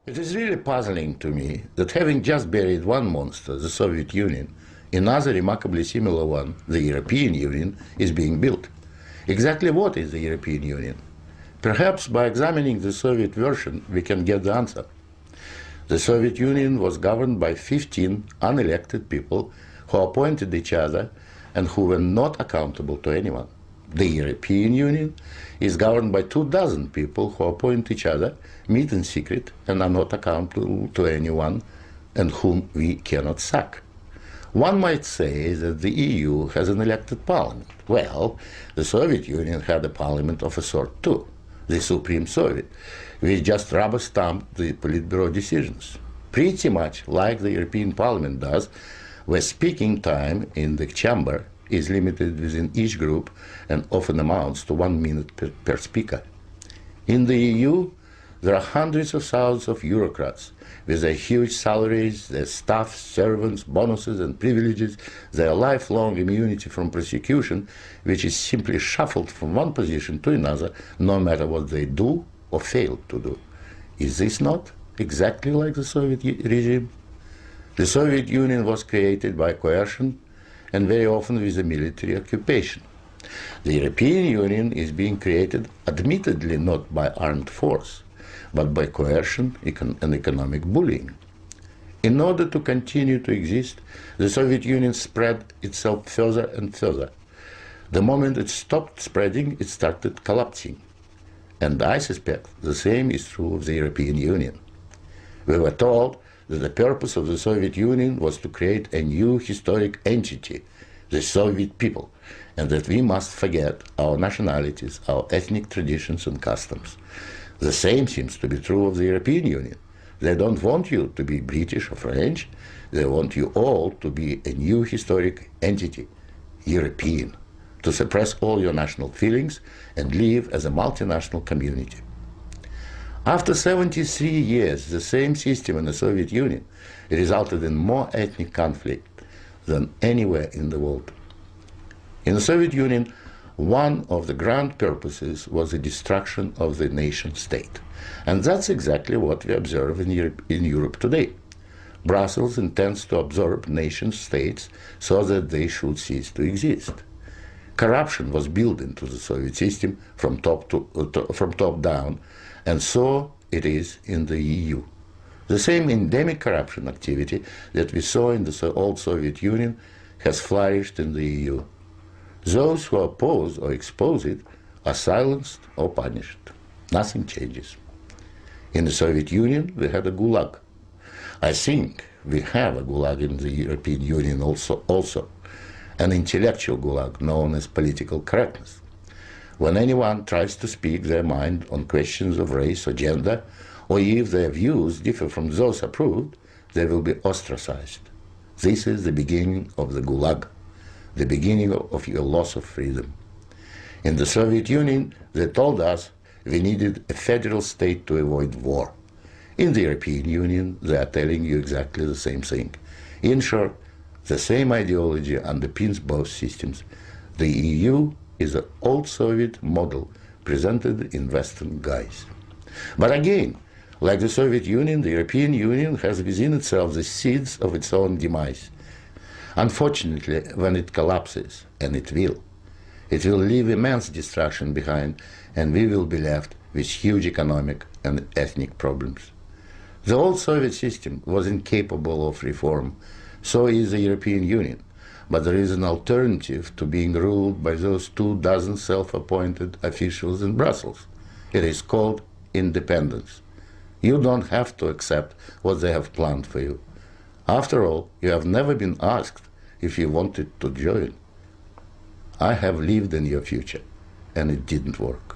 It is really puzzling to me that having just buried one monster, the Soviet Union, another remarkably similar one, the European Union, is being built. Exactly what is the European Union? Perhaps by examining the Soviet version we can get the answer. The Soviet Union was governed by 15 unelected people who appointed each other and who were not accountable to anyone. The European Union is governed by 24 people who appoint each other, meet in secret, and are not accountable to anyone, and whom we cannot sack. One might say that the EU has an elected parliament. Well, the Soviet Union had a parliament of a sort too, the Supreme Soviet, which just rubber-stamped the Politburo decisions, pretty much like the European Parliament does, where speaking time in the chamber is limited within each group and often amounts to 1 minute per speaker. In the EU, there are hundreds of thousands of bureaucrats with their huge salaries, their staff, servants, bonuses and privileges, their lifelong immunity from prosecution, which is simply shuffled from one position to another, no matter what they do or fail to do. Is this not exactly like the Soviet regime? The Soviet Union was created by coercion and very often with a military occupation. The European Union is being created admittedly not by armed force, but by coercion and economic bullying. In order to continue to exist, the Soviet Union spread itself further and further. The moment it stopped spreading, it started collapsing. And I suspect the same is true of the European Union. We were told that the purpose of the Soviet Union was to create a new historic entity, the Soviet people, and that we must forget our nationalities, our ethnic traditions and customs. The same seems to be true of the European Union. They don't want you to be British or French, they want you all to be a new historic entity, European, to suppress all your national feelings and live as a multinational community. After 73 years, the same system in the Soviet Union resulted in more ethnic conflict than anywhere in the world. In the Soviet Union, one of the grand purposes was the destruction of the nation-state. And that's exactly what we observe in Europe today. Brussels intends to absorb nation-states so that they should cease to exist. Corruption was built into the Soviet system from top down, and so it is in the EU. The same endemic corruption activity that we saw in the old Soviet Union has flourished in the EU. Those who oppose or expose it are silenced or punished. Nothing changes. In the Soviet Union, we had a gulag. I think we have a gulag in the European Union also, an intellectual gulag known as political correctness. When anyone tries to speak their mind on questions of race or gender, or if their views differ from those approved, they will be ostracized. This is the beginning of the gulag, the beginning of your loss of freedom. In the Soviet Union, they told us we needed a federal state to avoid war. In the European Union, they are telling you exactly the same thing. In short, the same ideology underpins both systems. The EU is an old Soviet model presented in Western guise. But again, like the Soviet Union, the European Union has within itself the seeds of its own demise. Unfortunately, when it collapses, and it will leave immense destruction behind, and we will be left with huge economic and ethnic problems. The old Soviet system was incapable of reform, so is the European Union. But there is an alternative to being ruled by those 24 self-appointed officials in Brussels. It is called independence. You don't have to accept what they have planned for you. After all, you have never been asked if you wanted to join. I have lived in your future, and it didn't work.